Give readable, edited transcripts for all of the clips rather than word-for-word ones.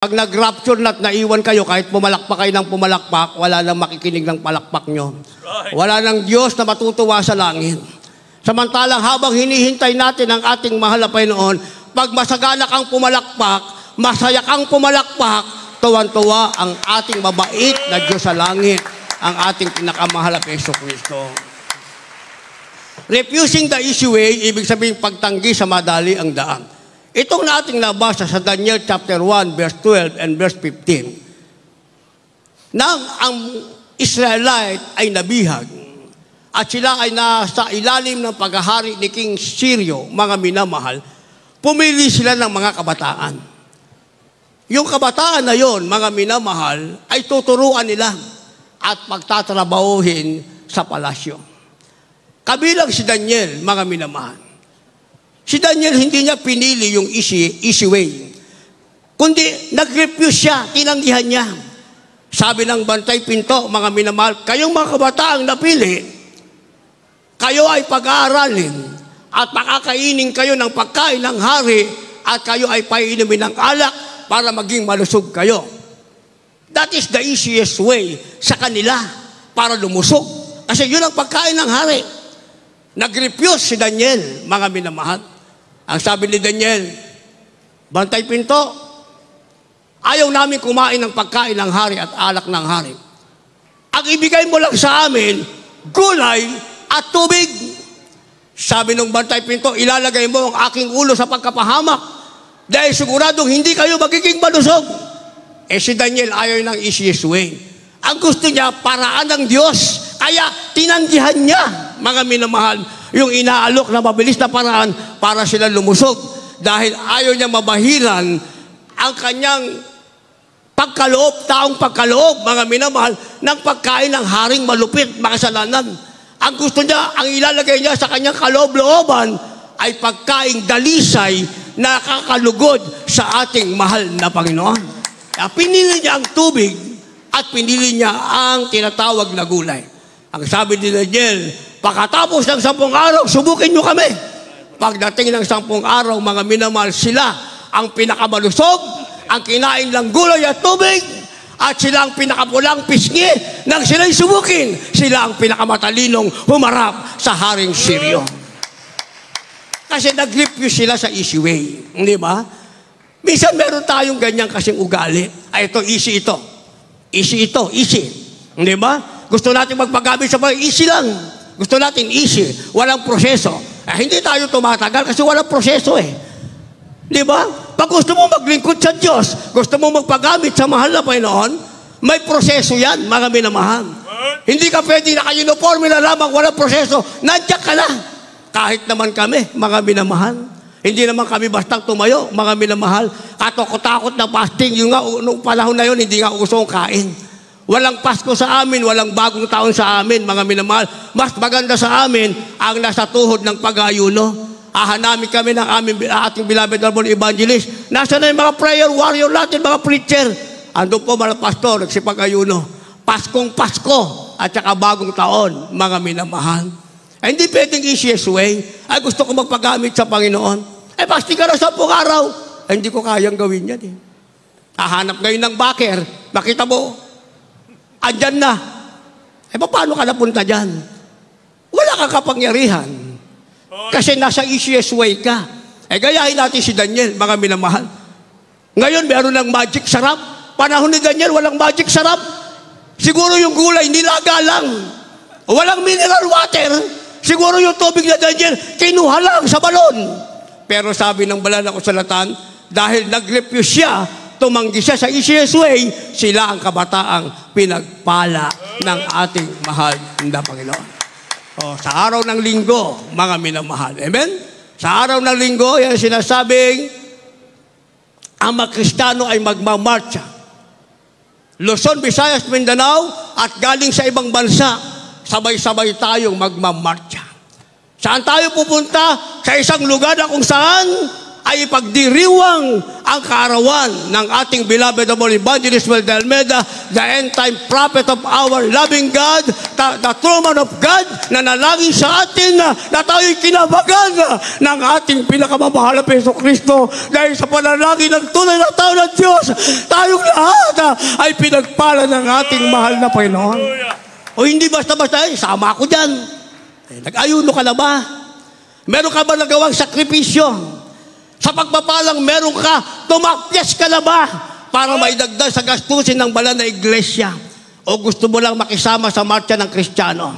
Pag nag-rapture na't naiwan kayo, kahit pumalakpak kayo ng pumalakpak, wala nang makikinig ng palakpak nyo. Wala nang Diyos na matutuwa sa langit. Samantalang habang hinihintay natin ang ating mahal na Panginoon, pag masagana kang pumalakpak, masaya kang pumalakpak, tuwan-tuwa ang ating mabait na Diyos sa langit, ang ating pinakamahal na Hesus Kristo. Refusing the easy way, ibig sabihin pagtanggi sa madali ang daan. Itong nating nabasa sa Daniel chapter 1, verse 12 and verse 15. Nang ang Israelite ay nabihag at sila ay nasa ilalim ng paghahari ni King Cyrus, mga minamahal, pumili sila ng mga kabataan. Yung kabataan na yon, mga minamahal, ay tuturuan nila at pagtatrabahuhin sa palasyo. Kabilang si Daniel, mga minamahal. Si Daniel, hindi niya pinili yung easy way. Kundi, nag-refuse siya, tinanggihan niya. Sabi ng bantay pinto, mga minamahal, kayong mga kabataang napili, kayo ay pag-aaralin at makakainin kayo ng pagkain ng hari at kayo ay painumin ng alak para maging malusog kayo. That is the easiest way sa kanila para lumusog. Kasi yun ang pagkain ng hari. Nag-refuse si Daniel, mga minamahal. Ang sabi ni Daniel, bantay pinto, ayaw namin kumain ng pagkain ng hari at alak ng hari. Ang ibigay mo lang sa amin, gulay at tubig. Sabi ng bantay pinto, ilalagay mo ang aking ulo sa pagkapahamak dahil siguradong hindi kayo magiging malusog. Si Daniel ayaw ng easiest way. Ang gusto niya, paraan ng Diyos. Kaya tinanggihan niya, mga minamahal, yung inaalok na mabilis na paraan para sila lumusog. Dahil ayaw niya mabahiran ang kanyang pagkaloob, taong pagkaloob, mga minamahal, ng pagkain ng haring malupit, makasalanan. Ang gusto niya, ang ilalagay niya sa kanyang kaloob-looban ay pagkaing dalisay na kakalugod sa ating mahal na Panginoon. Kaya pinili niya ang tubig at pinili niya ang tinatawag na gulay. Ang sabi ni Daniel, pagkatapos ng 10 araw, subukin nyo kami. Pagdating ng 10 araw, mga minamahal, sila ang pinakamalusog, ang kinain ng gulay at tubig, at sila ang pinakapulang pisngi nang sila'y subukin. Sila ang pinakamatalinong humarap sa haring Cyrus. Kasi nag-refuse sila sa easy way. Hindi ba? Minsan meron tayong ganyan kasing ugali. Ay, ito, easy ito. Easy ito, easy. Hindi ba? Gusto natin magpagamit sa mga easy lang. Gusto natin easy. Walang proseso. Hindi tayo tumatagal kasi walang proseso eh. Di ba? Pag gusto mo maglingkod sa Diyos, gusto mo magpagamit sa mahal na Panginoon, may proseso yan, mga minamahal. Hindi ka pwede naka-uniforme na lamang, walang proseso. Nandiyan ka na. Kahit naman kami, mga minamahal. Hindi naman kami bastang tumayo, mga minamahal. Katakot-takot na fasting. Yung nga, noong panahon na yun, hindi nga uso kain. Walang Pasko sa amin, walang bagong taon sa amin, mga minamahal. Mas maganda sa amin ang nasa tuhod ng pag-ayuno. Namin kami ng ating beloved Lord Evangelist. Nasa na yung mga prayer warrior natin, mga preacher. Ando po mga pastor, nagsipag-ayuno. Paskong Pasko at saka bagong taon, mga minamahal. Hindi pwedeng easiest way. Gusto ko magpagamit sa Panginoon. Fasting ka na 10 araw. Hindi ko kayang gawin yan eh. Hahanap ngayon ng baker. Makita mo, andyan na. Paano ka napunta dyan? Wala kang kapangyarihan. Kasi nasa easiest way ka. Gayahin natin si Daniel, mga minamahal. Ngayon, meron ng magic sarap. Panahon ni Daniel, walang magic sarap. Siguro yung gulay, nilaga lang. Walang mineral water. Siguro yung tubig na Daniel, kinuha lang sa balon. Pero sabi ng banal na kasulatan, dahil nag-refuse siya, tumanggi siya sa easiest way, sila ang kabataang pinagpala ng ating mahal na Panginoon. Sa araw ng linggo, mga minamahal. Amen? Sa araw ng linggo, yan sinasabing, ang mga Kristiyano ay magmamarcha. Luzon, Visayas, Mindanao, at galing sa ibang bansa, sabay-sabay tayong magmamarcha. Saan tayo pupunta? Sa isang lugar na kung saan ay ipagdiriwang ang kaarawan ng ating beloved Holy Evangelist Mel de Almeida, the end-time prophet of our loving God, the true man of God, na nalangin sa atin na tayo'y kinabagan ng ating pinakamamahal na Hesus Kristo. Dahil sa panalangin ng tunay na tao ng Diyos, tayong lahat ay pinagpala ng ating mahal na Panginoon. O hindi basta-basta, sama ako dyan. Nag-ayuno ka na ba? Meron ka ba nagawang sakripisyo? Sa pagpapalang meron ka, tumakyas ka na ba para maidagdag sa gastusin ng banal na iglesia? O gusto mo lang makisama sa marcha ng Kristiyano?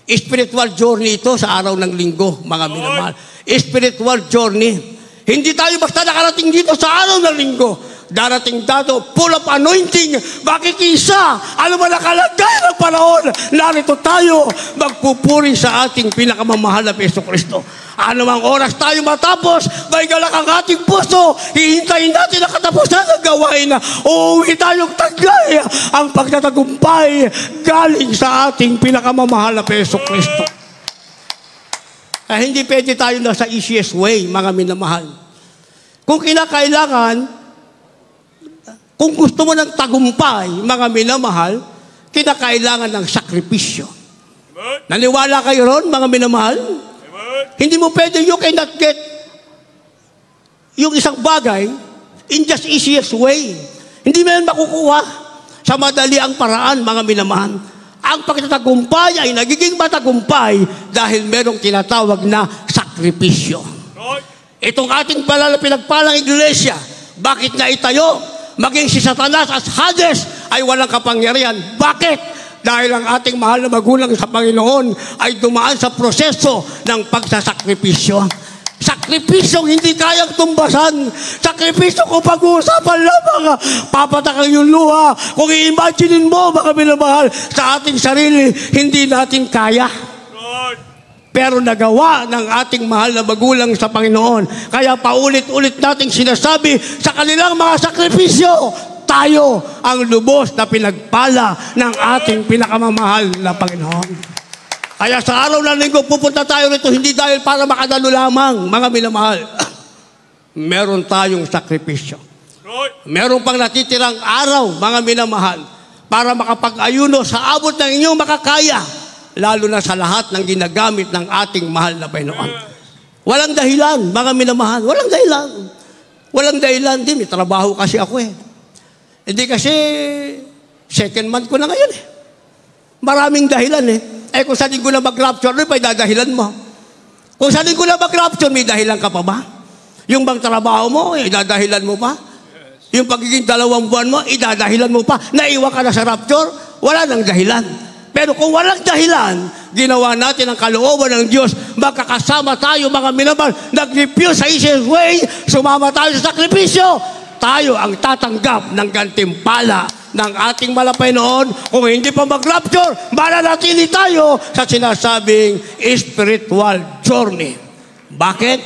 Spiritual journey ito sa araw ng linggo, mga minamahal. Spiritual journey. Hindi tayo basta nakarating dito sa araw ng linggo. Darating dato, full of anointing, makikisa, ano ba nakalagay ng panahon, narito tayo, magpupuri sa ating pinakamamahal na Hesus Kristo. Ano mang oras tayo matapos, may galak ang ating puso, hihintayin natin ang katapusan ng gawain na uuwi tayong taglay ang pagtatagumpay galing sa ating pinakamamahal na Hesus Kristo. Hindi pwede tayo na sa easiest way, mga minamahal. Kung kinakailangan, kung gusto mo ng tagumpay, mga minamahal, kinakailangan ng sakripisyo. Naniwala kayo ron, mga minamahal? Hindi mo pwede, you cannot get yung isang bagay in just easiest way. Hindi mo yan makukuha sa madali ang paraan, mga minamahal. Ang pagtatagumpay ay nagiging matagumpay dahil merong tinatawag na sakripisyo. Itong ating pinagpalang iglesia, bakit na itayo? Maging si Satanas at Hades ay walang kapangyarihan. Bakit? Dahil ang ating mahal na magulang sa Panginoon ay dumaan sa proseso ng pagsasakripisyo. Sakripisyong hindi kayang tumbasan. Sakripisyo kung pag-uusapan lamang, papatakang yung luha. Kung i-imaginein mo, mga minamahal, sa ating sarili, hindi natin kaya. Pero nagawa ng ating mahal na magulang sa Panginoon. Kaya paulit-ulit nating sinasabi sa kanilang mga sakripisyo, tayo ang lubos na pinagpala ng ating pinakamamahal na Panginoon. Kaya sa araw ng linggo, pupunta tayo rito hindi dahil para makadalo lamang, mga minamahal. Meron tayong sakripisyo. Meron pang natitirang araw, mga minamahal, para makapag-ayuno sa abot ng inyong makakaya, lalo na sa lahat ng ginagamit ng ating mahal na Panginoon. Walang dahilan, mga minamahal. Walang dahilan. Walang dahilan din. May trabaho kasi ako eh. Hindi kasi second month ko na ngayon eh. Maraming dahilan eh. Kung saan ko na mag-rapture, may dadahilan mo. Kung saan ko na mag-rapture, may dahilan ka pa ba? Yung bang trabaho mo, idadahilan mo pa? Yung pagiging 2 buwan mo, idadahilan mo pa? Naiwan ka na sa rapture? Wala nang dahilan. Pero kung walang dahilan, ginawa natin ang kalooban ng Diyos, magkakasama tayo, mga minamahal, nag-refuse sa easiest way, sumama tayo sa sakripisyo, tayo ang tatanggap ng gantimpala ng ating malapay noon. Kung hindi pa mag-rapture, mananatili tayo sa sinasabing spiritual journey. Bakit?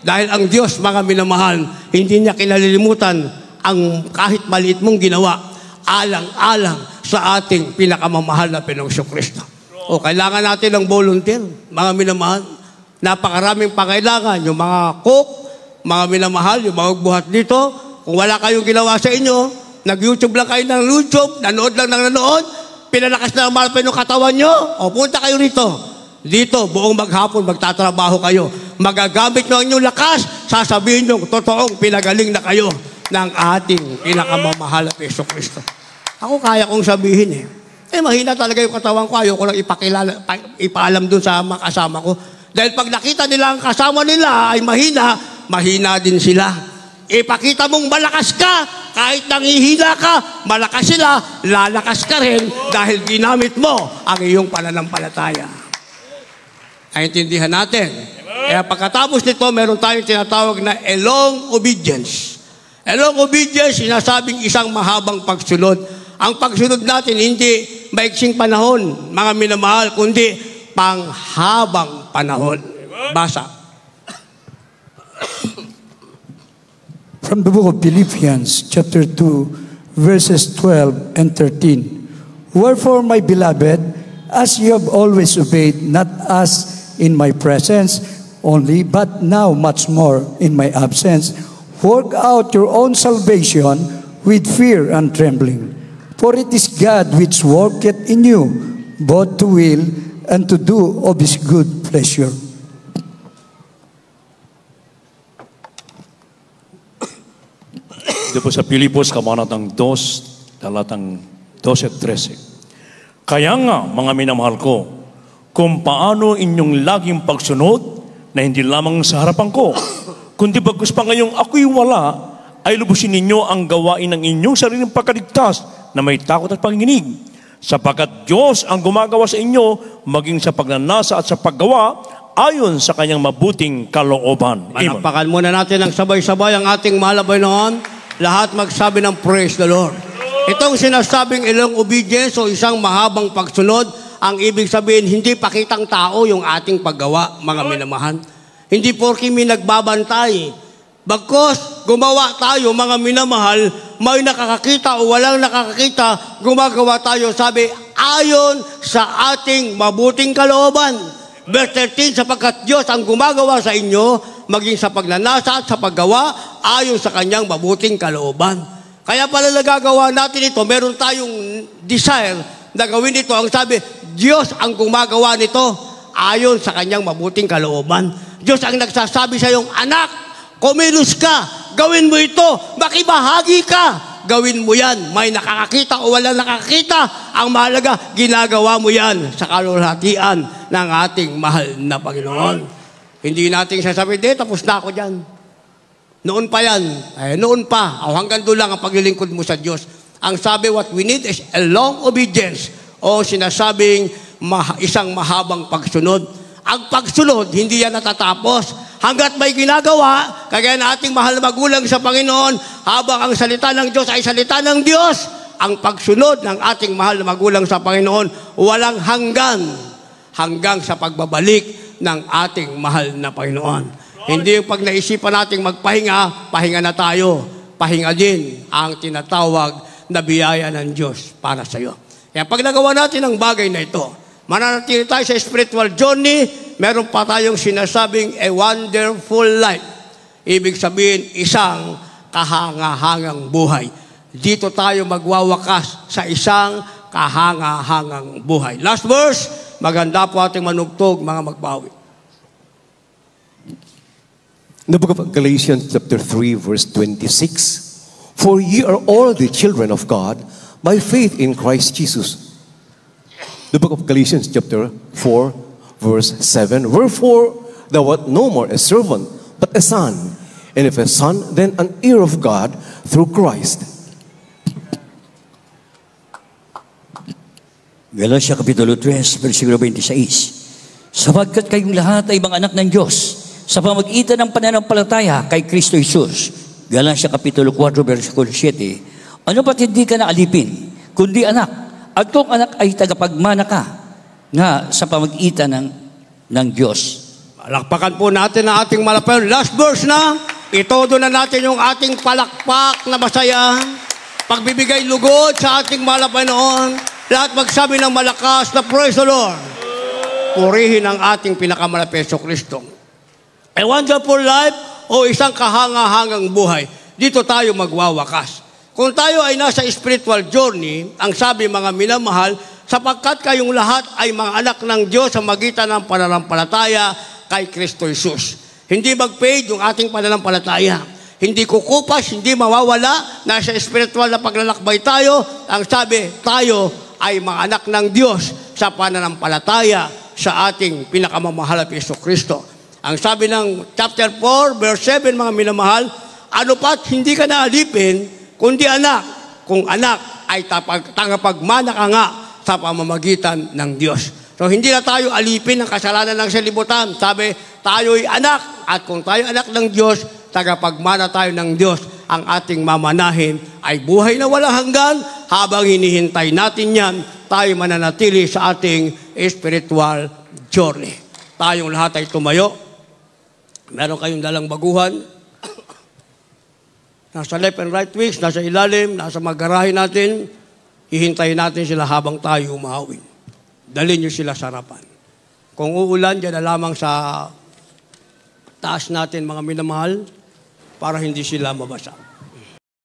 Dahil ang Diyos, mga minamahal, hindi niya kinalilimutan ang kahit maliit mong ginawa, alang-alang sa ating pinakamamahal na Panginoong Kristo. O kailangan natin ng volunteer, mga minamahal. Napakaraming pangailangan, yung mga cook, mga minamahal, yung mga buhat dito. Kung wala kayong ginawa sa inyo, nag-YouTube lang kayo ng YouTube, nanood lang ng nanood, pinalakas na ang mahal pa yung katawan nyo, o punta kayo rito. Dito, buong maghapon, magtatrabaho kayo. Magagamit nyo ang inyong lakas, sasabihin nyo, totoong pinagaling na kayo ng ating pinakamamahal na Hesus Kristo. Ako kaya kong sabihin eh. Mahina talaga yung katawan ko. Ayaw ko lang ipaalam dun sa mga kasama ko. Dahil pag nakita nila ang kasama nila ay mahina, mahina din sila. Ipakita mong malakas ka, kahit nangihina ka, malakas sila, lalakas ka rin dahil ginamit mo ang iyong pananampalataya. Naintindihan natin. Kaya pagkatapos nito, meron tayong tinatawag na elong obedience. Elong obedience, sinasabing isang mahabang pagsunod. Ang pagsunod natin, hindi maiksing panahon, mga minamahal, kundi panghabang panahon. Basa. From the book of Philippians, chapter 2, verses 12 and 13. Wherefore, my beloved, as you have always obeyed, not as in my presence, only, but now much more in my absence. Work out your own salvation with fear and trembling. For it is God which worketh in you, both to will and to do of his good pleasure. Ito po sa Pilipos, kabanatang 2, talatang 12 at 13. Kaya nga, mga minamahal ko, kung paano inyong laging pagsunod na hindi lamang sa harapan ko, kundi bagkus pa ngayong ako'y wala, ay lubusin ninyo ang gawain ng inyong sariling pagkaligtas na may takot at panginginig. Sapagkat Diyos ang gumagawa sa inyo, maging sa pagnanasa at sa paggawa, ayon sa kanyang mabuting kalooban. Amen. Palakpakan muna natin ang sabay-sabay ang ating mahal na Panginoon. Lahat magsabi ng praise the Lord. Itong sinasabing ilang obedience o isang mahabang pagsunod, ang ibig sabihin, hindi pakitang tao yung ating paggawa, mga minamahal. Hindi porke may nagbabantay. Bagkos, gumawa tayo, mga minamahal, may nakakakita o walang nakakakita, gumagawa tayo, sabi, ayon sa ating mabuting kalooban. Verse 13, sapagkat Diyos ang gumagawa sa inyo, maging sa pagnanasa at sa paggawa, ayon sa kanyang mabuting kalooban. Kaya pala nagagawa natin ito, meron tayong desire na gawin ito. Ang sabi, Diyos ang gumagawa nito, ayon sa kanyang mabuting kalooban. Diyos ang nagsasabi sa iyong, anak, kumilos ka, gawin mo ito, makibahagi ka, gawin mo yan. May nakakakita o walang nakakita, ang mahalaga, ginagawa mo yan sa kalulhatian ng ating mahal na Panginoon. Hindi natin sasabihin, tapos na ako dyan. Noon pa yan, noon pa, hanggang doon lang ang paglilingkod mo sa Diyos. Ang sabi, what we need is a long obedience o sinasabing isang mahabang pagsunod. Ang pagsunod, hindi yan natatapos. Hanggat may ginagawa, kagaya na ating mahal na magulang sa Panginoon, habang ang salita ng Diyos ay salita ng Diyos, ang pagsunod ng ating mahal na magulang sa Panginoon, walang hanggang sa pagbabalik ng ating mahal na Panginoon. Hindi yung pag naisipan nating magpahinga, pahinga na tayo. Pahinga din ang tinatawag na biyaya ng Diyos para sa iyo. Kaya pag nagawa natin ang bagay na ito, mananatili tayo sa spiritual journey, meron pa tayong sinasabing a wonderful life. Ibig sabihin, isang kahangahangang buhay. Dito tayo magwawakas sa isang kahangahangang buhay. Last verse, maganda po ating manugtog, mga magbawi. In the book of Galatians chapter 3 verse 26, for ye are all the children of God by faith in Christ Jesus. The book of Galatians chapter 4 verse 7, wherefore thou art no more a servant, but a son, and if a son, then an heir of God through Christ. Galatia Kapitulo 3, versikulo 26. Sapagkat kayong lahat ay mga anak ng Diyos, sa pamagitan ng pananampalataya kay Kristo Jesus. Galatia Kapitulo 4, versikulo 7. Ano ba't hindi ka naalipin, kundi anak, at kung anak ay tagapagmana ka, nga sa pamagitan ng Diyos. Palakpakan po natin ang ating malapayon. Last verse na, itodo na natin yung ating palakpak na masaya, pagbibigay lugod sa ating malapayon. Lahat magsabi ng malakas na praise the Lord. Purihin ang ating pinakamalapeso Kristo. A wonderful life o isang kahangahangang buhay. Dito tayo magwawakas. Kung tayo ay nasa spiritual journey, ang sabi mga minamahal, sapagkat kayong lahat ay mga anak ng Diyos sa magitan ng pananampalataya kay Kristo Jesus. Hindi mag-fade yung ating pananampalataya. Hindi kukupas, hindi mawawala. Nasa spiritual na paglalakbay tayo. Ang sabi, tayo ay mga anak ng Diyos sa pananampalataya sa ating pinakamamahal na Kristo Kristo. Ang sabi ng chapter 4, verse 7, mga minamahal, ano pa't hindi ka naalipin, kundi anak, kung anak ay tagapagmana ka nga sa pamamagitan ng Diyos. So hindi na tayo alipin ng kasalanan ng salibutan. Sabi, tayo'y anak, at kung tayo anak ng Diyos, tagapagmana tayo ng Diyos. Ang ating mamanahin ay buhay na walang hanggan. Habang hinihintay natin yan, tayo mananatili sa ating spiritual journey. Tayong lahat ay tumayo. Meron kayong dalang baguhan. Nasa left and right wings, nasa ilalim, nasa magarahe natin. Hihintayin natin sila habang tayo umahawin. Dalhin nyo sila sa harapan. Kung uulan, dyan na lamang sa Taas natin mga minamahal para hindi sila mabasa.